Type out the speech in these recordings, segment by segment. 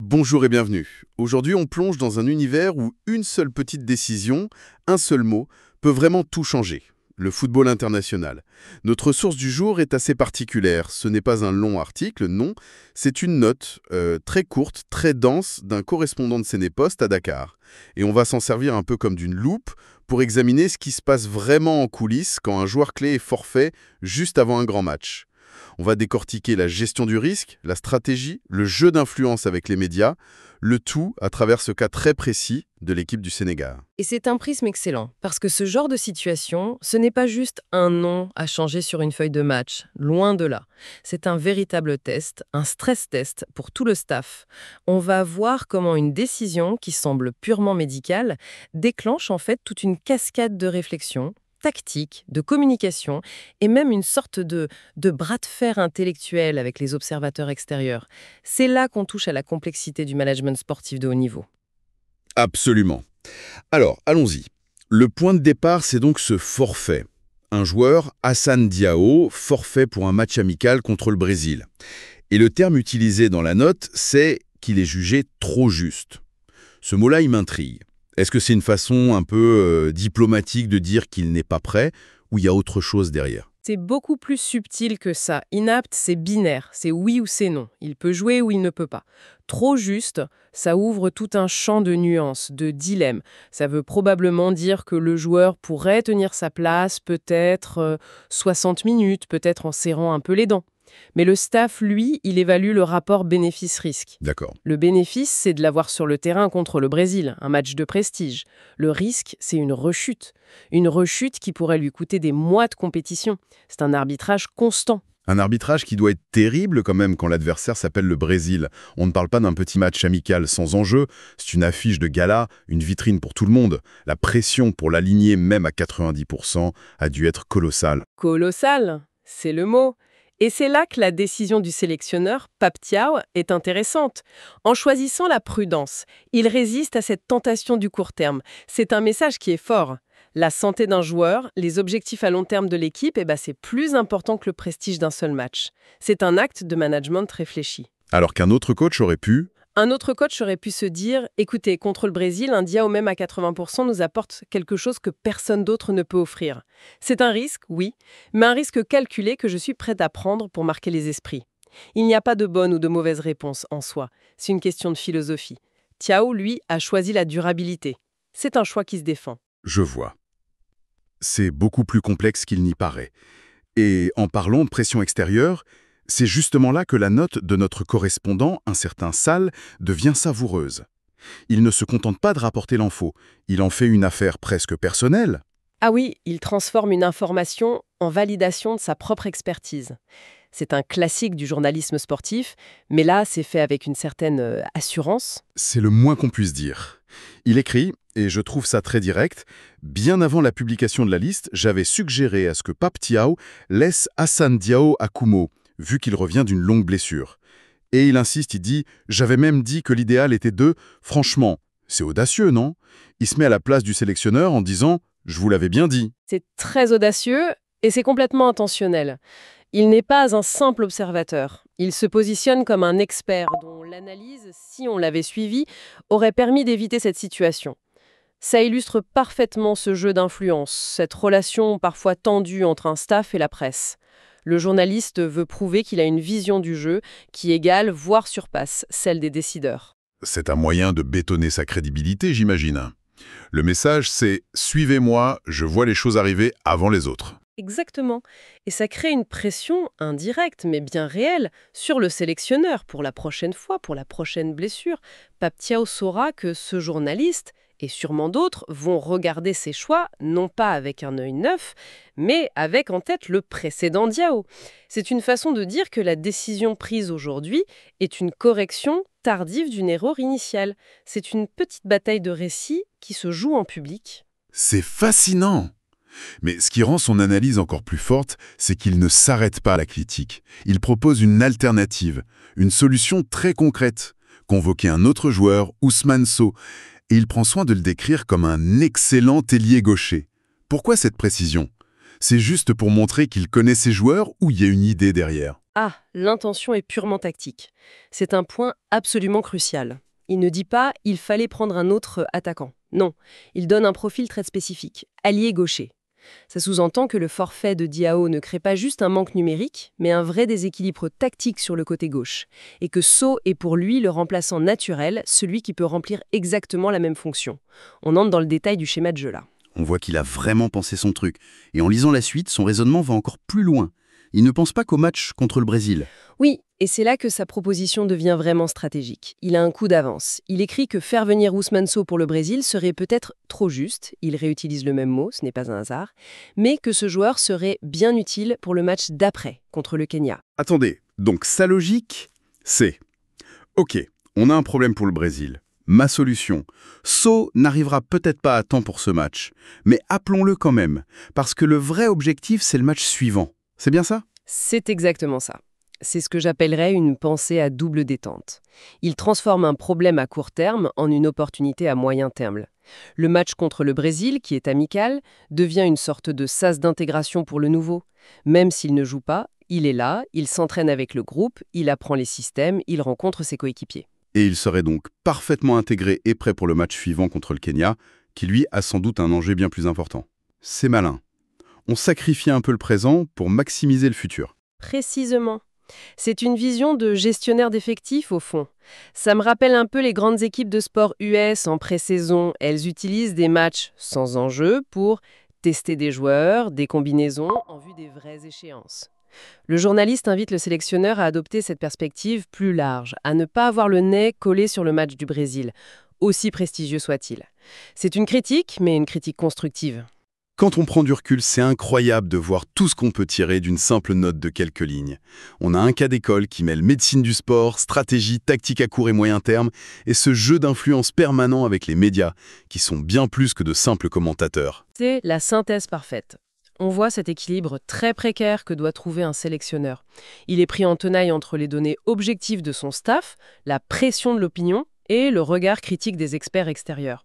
Bonjour et bienvenue. Aujourd'hui, on plonge dans un univers où une seule petite décision, un seul mot, peut vraiment tout changer. Le football international. Notre source du jour est assez particulière. Ce n'est pas un long article, non. C'est une note très courte, très dense d'un correspondant de Sénépost à Dakar. Et on va s'en servir un peu comme d'une loupe pour examiner ce qui se passe vraiment en coulisses quand un joueur clé est forfait juste avant un grand match. On va décortiquer la gestion du risque, la stratégie, le jeu d'influence avec les médias, le tout à travers ce cas très précis de l'équipe du Sénégal. Et c'est un prisme excellent, parce que ce genre de situation, ce n'est pas juste un nom à changer sur une feuille de match, loin de là. C'est un véritable test, un stress test pour tout le staff. On va voir comment une décision qui semble purement médicale déclenche en fait toute une cascade de réflexions, tactique, de communication et même une sorte de bras de fer intellectuel avec les observateurs extérieurs. C'est là qu'on touche à la complexité du management sportif de haut niveau. Absolument. Alors, allons-y. Le point de départ, c'est donc ce forfait. Un joueur, Hassan Diao, forfait pour un match amical contre le Brésil. Et le terme utilisé dans la note, c'est qu'il est jugé trop juste. Ce mot-là, il m'intrigue. Est-ce que c'est une façon un peu diplomatique de dire qu'il n'est pas prêt, ou il y a autre chose derrière? C'est beaucoup plus subtil que ça. Inapte, c'est binaire, c'est oui ou c'est non. Il peut jouer ou il ne peut pas. Trop juste, ça ouvre tout un champ de nuances, de dilemmes. Ça veut probablement dire que le joueur pourrait tenir sa place peut-être 60 minutes, peut-être en serrant un peu les dents. Mais le staff, lui, il évalue le rapport bénéfice-risque. D'accord. Le bénéfice, c'est de l'avoir sur le terrain contre le Brésil, un match de prestige. Le risque, c'est une rechute. Une rechute qui pourrait lui coûter des mois de compétition. C'est un arbitrage constant. Un arbitrage qui doit être terrible quand même quand l'adversaire s'appelle le Brésil. On ne parle pas d'un petit match amical sans enjeu, c'est une affiche de gala, une vitrine pour tout le monde. La pression pour l'aligner même à 90% a dû être colossale. Colossal, c'est le mot. Et c'est là que la décision du sélectionneur, Pape Thiaw, est intéressante. En choisissant la prudence, il résiste à cette tentation du court terme. C'est un message qui est fort. La santé d'un joueur, les objectifs à long terme de l'équipe, c'est plus important que le prestige d'un seul match. C'est un acte de management réfléchi. Alors qu'un autre coach aurait pu... Un autre coach aurait pu se dire « Écoutez, contre le Brésil, un Diao même à 80% nous apporte quelque chose que personne d'autre ne peut offrir. C'est un risque, oui, mais un risque calculé que je suis prête à prendre pour marquer les esprits. Il n'y a pas de bonne ou de mauvaise réponse en soi. C'est une question de philosophie. Thiaw, lui, a choisi la durabilité. C'est un choix qui se défend. Je vois. C'est beaucoup plus complexe qu'il n'y paraît. Et en parlant de pression extérieure, c'est justement là que la note de notre correspondant, un certain Sall, devient savoureuse. Il ne se contente pas de rapporter l'info, il en fait une affaire presque personnelle. Ah oui, il transforme une information en validation de sa propre expertise. C'est un classique du journalisme sportif, mais là, c'est fait avec une certaine assurance. C'est le moins qu'on puisse dire. Il écrit, et je trouve ça très direct, « Bien avant la publication de la liste, j'avais suggéré à ce que Pape Thiaw laisse Hassan Diao à Kumo, vu qu'il revient d'une longue blessure. » Et il insiste, il dit « J'avais même dit que l'idéal était de... Franchement, c'est audacieux, non ?» Il se met à la place du sélectionneur en disant « Je vous l'avais bien dit. » C'est très audacieux et c'est complètement intentionnel. Il n'est pas un simple observateur. Il se positionne comme un expert dont l'analyse, si on l'avait suivi, aurait permis d'éviter cette situation. Ça illustre parfaitement ce jeu d'influence, cette relation parfois tendue entre un staff et la presse. Le journaliste veut prouver qu'il a une vision du jeu qui égale, voire surpasse, celle des décideurs. C'est un moyen de bétonner sa crédibilité, j'imagine. Le message, c'est « Suivez-moi, je vois les choses arriver avant les autres. » Exactement. Et ça crée une pression indirecte, mais bien réelle, sur le sélectionneur pour la prochaine fois, pour la prochaine blessure. Pape Thiaw saura que ce journaliste, et sûrement d'autres, vont regarder ses choix, non pas avec un œil neuf, mais avec en tête le précédent Diao. C'est une façon de dire que la décision prise aujourd'hui est une correction tardive d'une erreur initiale. C'est une petite bataille de récit qui se joue en public. C'est fascinant! Mais ce qui rend son analyse encore plus forte, c'est qu'il ne s'arrête pas à la critique. Il propose une alternative, une solution très concrète. Convoquer un autre joueur, Ousmane Sow, et il prend soin de le décrire comme un excellent ailier gaucher. Pourquoi cette précision? C'est juste pour montrer qu'il connaît ses joueurs ou il y a une idée derrière? Ah, l'intention est purement tactique. C'est un point absolument crucial. Il ne dit pas « il fallait prendre un autre attaquant ». Non, il donne un profil très spécifique, allié gaucher. Ça sous-entend que le forfait de Diao ne crée pas juste un manque numérique, mais un vrai déséquilibre tactique sur le côté gauche, et que So est pour lui le remplaçant naturel, celui qui peut remplir exactement la même fonction. On entre dans le détail du schéma de jeu là. On voit qu'il a vraiment pensé son truc. Et en lisant la suite, son raisonnement va encore plus loin. Il ne pense pas qu'au match contre le Brésil. Oui, et c'est là que sa proposition devient vraiment stratégique. Il a un coup d'avance. Il écrit que faire venir Ousmane Sow pour le Brésil serait peut-être trop juste, il réutilise le même mot, ce n'est pas un hasard, mais que ce joueur serait bien utile pour le match d'après, contre le Kenya. Attendez, donc sa logique, c'est « Ok, on a un problème pour le Brésil. Ma solution, So n'arrivera peut-être pas à temps pour ce match, mais appelons-le quand même, parce que le vrai objectif, c'est le match suivant. C'est bien ça ?» C'est exactement ça. C'est ce que j'appellerais une pensée à double détente. Il transforme un problème à court terme en une opportunité à moyen terme. Le match contre le Brésil, qui est amical, devient une sorte de sas d'intégration pour le nouveau. Même s'il ne joue pas, il est là, il s'entraîne avec le groupe, il apprend les systèmes, il rencontre ses coéquipiers. Et il serait donc parfaitement intégré et prêt pour le match suivant contre le Kenya, qui lui a sans doute un enjeu bien plus important. C'est malin. On sacrifie un peu le présent pour maximiser le futur. Précisément. C'est une vision de gestionnaire d'effectifs, au fond. Ça me rappelle un peu les grandes équipes de sport US en pré-saison. Elles utilisent des matchs sans enjeu pour tester des joueurs, des combinaisons, en vue des vraies échéances. Le journaliste invite le sélectionneur à adopter cette perspective plus large, à ne pas avoir le nez collé sur le match du Brésil, aussi prestigieux soit-il. C'est une critique, mais une critique constructive. Quand on prend du recul, c'est incroyable de voir tout ce qu'on peut tirer d'une simple note de quelques lignes. On a un cas d'école qui mêle médecine du sport, stratégie, tactique à court et moyen terme, et ce jeu d'influence permanent avec les médias, qui sont bien plus que de simples commentateurs. C'est la synthèse parfaite. On voit cet équilibre très précaire que doit trouver un sélectionneur. Il est pris en tenaille entre les données objectives de son staff, la pression de l'opinion et le regard critique des experts extérieurs.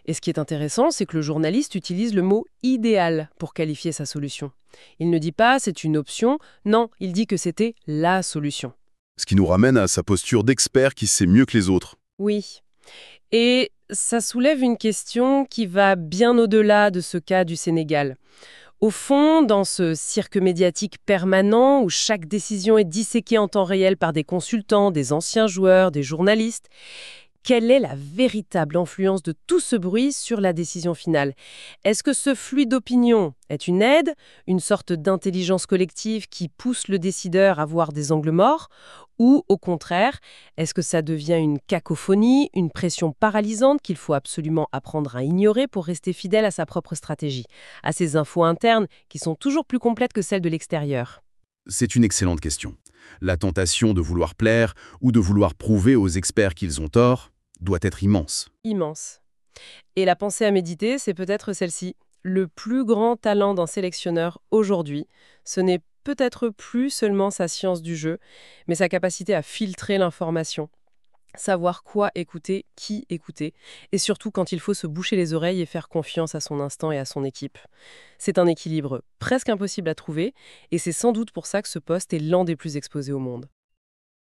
Et ce qui est intéressant, c'est que le journaliste utilise le mot « idéal » pour qualifier sa solution. Il ne dit pas « c'est une option », non, il dit que c'était la solution. Ce qui nous ramène à sa posture d'expert qui sait mieux que les autres. Oui. Et ça soulève une question qui va bien au-delà de ce cas du Sénégal. Au fond, dans ce cirque médiatique permanent où chaque décision est disséquée en temps réel par des consultants, des anciens joueurs, des journalistes, quelle est la véritable influence de tout ce bruit sur la décision finale? Est-ce que ce flux d'opinion est une aide, une sorte d'intelligence collective qui pousse le décideur à voir des angles morts? Ou, au contraire, est-ce que ça devient une cacophonie, une pression paralysante qu'il faut absolument apprendre à ignorer pour rester fidèle à sa propre stratégie, à ses infos internes qui sont toujours plus complètes que celles de l'extérieur? C'est une excellente question. La tentation de vouloir plaire ou de vouloir prouver aux experts qu'ils ont tort doit être immense. Immense. Et la pensée à méditer, c'est peut-être celle-ci. Le plus grand talent d'un sélectionneur aujourd'hui, ce n'est peut-être plus seulement sa science du jeu, mais sa capacité à filtrer l'information, savoir quoi écouter, qui écouter, et surtout quand il faut se boucher les oreilles et faire confiance à son instinct et à son équipe. C'est un équilibre presque impossible à trouver, et c'est sans doute pour ça que ce poste est l'un des plus exposés au monde.